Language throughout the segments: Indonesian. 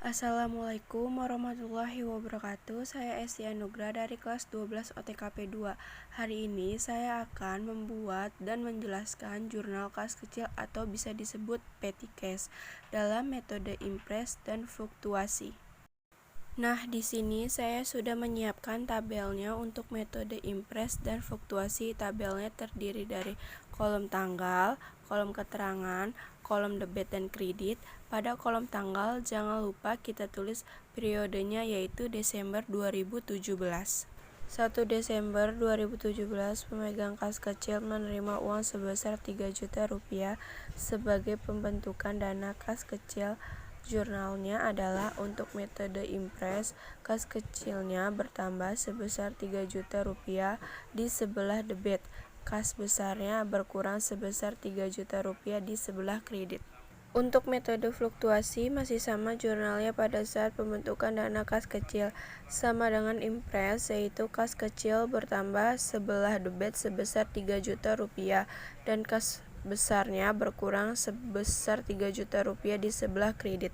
Assalamualaikum warahmatullahi wabarakatuh. Saya Esti Anugrah dari kelas 12 OTKP 2. Hari ini saya akan membuat dan menjelaskan jurnal kas kecil atau bisa disebut petty cash dalam metode impress dan fluktuasi. Nah, di sini saya sudah menyiapkan tabelnya untuk metode impress dan fluktuasi. Tabelnya terdiri dari kolom tanggal, kolom keterangan, kolom debit dan kredit. Pada kolom tanggal jangan lupa kita tulis periodenya, yaitu Desember 2017. 1 Desember 2017 pemegang kas kecil menerima uang sebesar 3 juta rupiah sebagai pembentukan dana kas kecil. Jurnalnya adalah untuk metode impress. Kas kecilnya bertambah sebesar 3 juta rupiah di sebelah debit. Kas besarnya berkurang sebesar 3 juta rupiah di sebelah kredit. Untuk metode fluktuasi masih sama jurnalnya pada saat pembentukan dana kas kecil, sama dengan impress, yaitu kas kecil bertambah sebelah debit sebesar 3 juta rupiah dan kas besarnya berkurang sebesar 3 juta rupiah di sebelah kredit.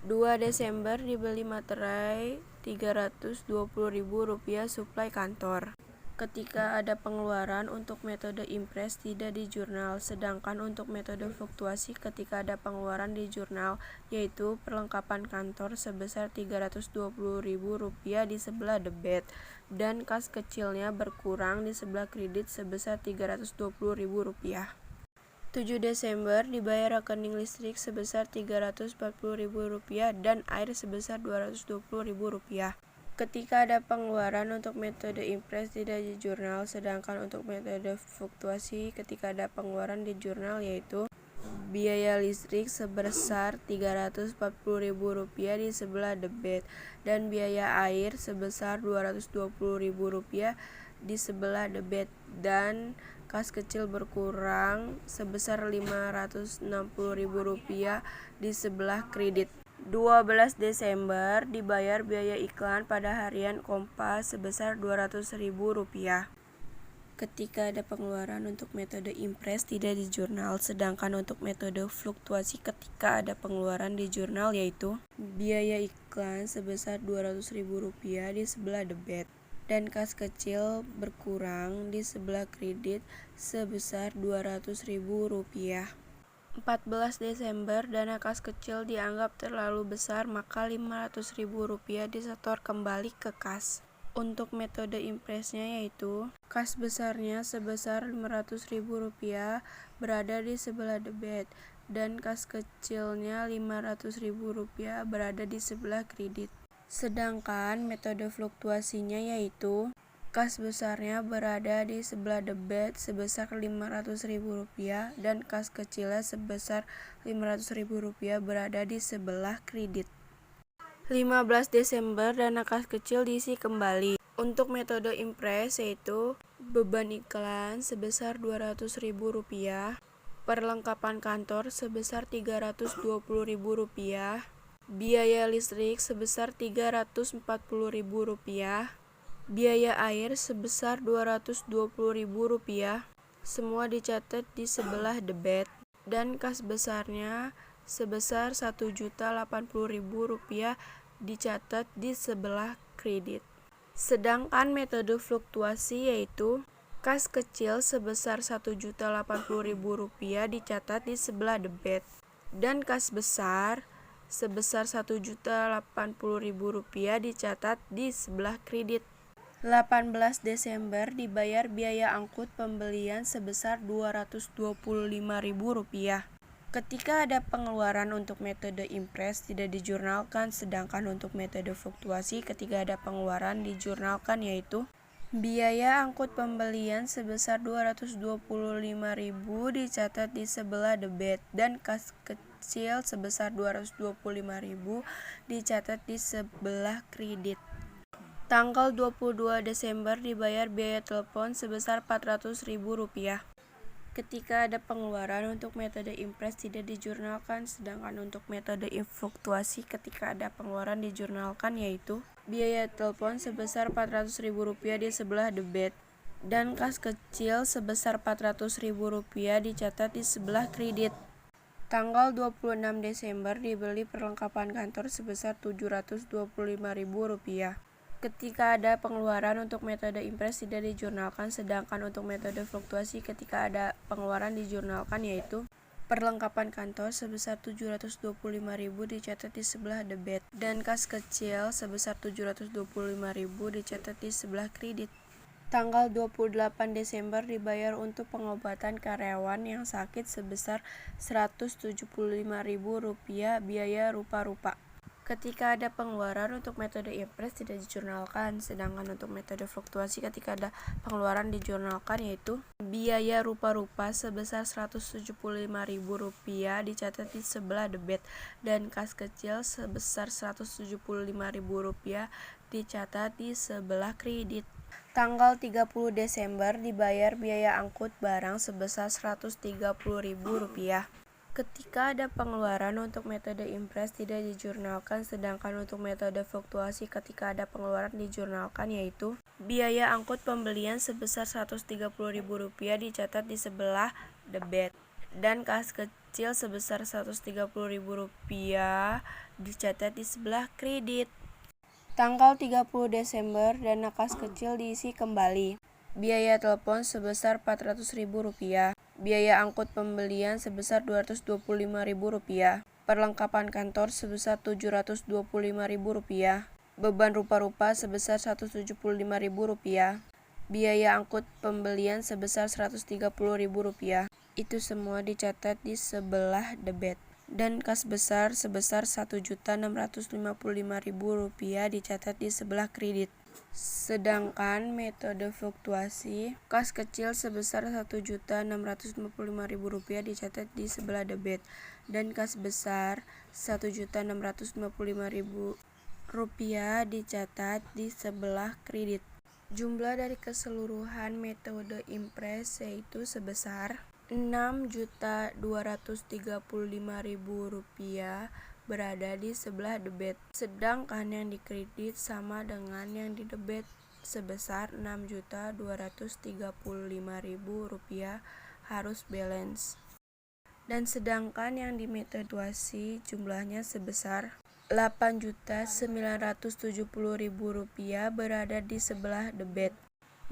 2 Desember dibeli materai Rp320.000 suplai kantor. Ketika ada pengeluaran untuk metode impress tidak di jurnal, sedangkan untuk metode fluktuasi ketika ada pengeluaran di jurnal, yaitu perlengkapan kantor sebesar Rp320.000 di sebelah debit dan kas kecilnya berkurang di sebelah kredit sebesar Rp320.000. 7 Desember dibayar rekening listrik sebesar Rp340.000 dan air sebesar Rp220.000. Ketika ada pengeluaran untuk metode impress tidak di jurnal, sedangkan untuk metode fluktuasi ketika ada pengeluaran di jurnal, yaitu biaya listrik sebesar Rp340.000 di sebelah debit dan biaya air sebesar Rp220.000 di sebelah debit dan kas kecil berkurang sebesar Rp560.000 di sebelah kredit. 12 Desember dibayar biaya iklan pada harian Kompas sebesar Rp200.000. Ketika ada pengeluaran untuk metode impress tidak di jurnal, sedangkan untuk metode fluktuasi ketika ada pengeluaran di jurnal, yaitu biaya iklan sebesar Rp200.000 di sebelah debit dan kas kecil berkurang di sebelah kredit sebesar Rp200.000. 14 Desember dana kas kecil dianggap terlalu besar, maka Rp500.000 disetor kembali ke kas. Untuk metode impressnya, yaitu kas besarnya sebesar Rp500.000 berada di sebelah debit dan kas kecilnya Rp500.000 berada di sebelah kredit. Sedangkan metode fluktuasinya, yaitu kas besarnya berada di sebelah debit sebesar Rp500.000 dan kas kecilnya sebesar Rp500.000 berada di sebelah kredit. 15 Desember dana kas kecil diisi kembali. Untuk metode impress, yaitu beban iklan sebesar Rp200.000, perlengkapan kantor sebesar Rp320.000, biaya listrik sebesar Rp340.000, biaya air sebesar Rp220.000, semua dicatat di sebelah debit dan kas besarnya sebesar Rp1.080.000 dicatat di sebelah kredit. Sedangkan metode fluktuasi, yaitu kas kecil sebesar Rp1.080.000 dicatat di sebelah debit dan kas besar sebesar Rp1.080.000 dicatat di sebelah kredit. 18 Desember dibayar biaya angkut pembelian sebesar Rp225.000. Ketika ada pengeluaran untuk metode impress tidak dijurnalkan, sedangkan untuk metode fluktuasi ketika ada pengeluaran dijurnalkan, yaitu biaya angkut pembelian sebesar Rp225.000 dicatat di sebelah debit dan kas kecil sebesar Rp225.000 dicatat di sebelah kredit. Tanggal 22 Desember dibayar biaya telepon sebesar Rp400.000. Ketika ada pengeluaran untuk metode impress tidak dijurnalkan, sedangkan untuk metode fluktuasi ketika ada pengeluaran dijurnalkan, yaitu biaya telepon sebesar Rp400.000 di sebelah debit dan kas kecil sebesar Rp400.000 dicatat di sebelah kredit. Tanggal 26 Desember dibeli perlengkapan kantor sebesar Rp725.000. Ketika ada pengeluaran untuk metode impres tidak dijurnalkan, sedangkan untuk metode fluktuasi ketika ada pengeluaran dijurnalkan, yaitu perlengkapan kantor sebesar Rp725.000 dicatat di sebelah debit dan kas kecil sebesar Rp725.000 dicatat di sebelah kredit. Tanggal 28 Desember dibayar untuk pengobatan karyawan yang sakit sebesar Rp175.000 biaya rupa-rupa. Ketika ada pengeluaran untuk metode impres tidak dijurnalkan, sedangkan untuk metode fluktuasi ketika ada pengeluaran dijurnalkan, yaitu biaya rupa-rupa sebesar Rp175.000 dicatat di sebelah debit dan kas kecil sebesar Rp175.000 dicatat di sebelah kredit. Tanggal 30 Desember dibayar biaya angkut barang sebesar Rp130.000. Ketika ada pengeluaran untuk metode impres tidak dijurnalkan, sedangkan untuk metode fluktuasi ketika ada pengeluaran dijurnalkan, yaitu biaya angkut pembelian sebesar Rp130.000 dicatat di sebelah debit dan kas kecil sebesar Rp130.000 dicatat di sebelah kredit. Tanggal 30 Desember dana kas kecil diisi kembali. Biaya telepon sebesar Rp400.000. Biaya angkut pembelian sebesar Rp225.000. Perlengkapan kantor sebesar Rp725.000. Beban rupa-rupa sebesar Rp175.000. Biaya angkut pembelian sebesar Rp130.000. Itu semua dicatat di sebelah debit. Dan kas besar sebesar Rp1.655.000 dicatat di sebelah kredit. Sedangkan metode fluktuasi, kas kecil sebesar Rp1.655.000 dicatat di sebelah debit dan kas besar Rp1.655.000 dicatat di sebelah kredit. Jumlah dari keseluruhan metode impres yaitu sebesar Rp6.235.000 berada di sebelah debit, sedangkan yang dikredit sama dengan yang di debit sebesar Rp6.235.000 harus balance. Dan sedangkan yang di metode fluktuasi jumlahnya sebesar Rp8.970.000 berada di sebelah debit.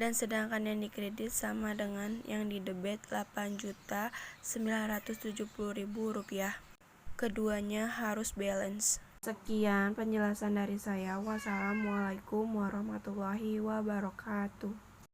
Dan sedangkan yang dikredit sama dengan yang di debit Rp8.970.000. Keduanya harus balance. Sekian penjelasan dari saya. Wassalamualaikum warahmatullahi wabarakatuh.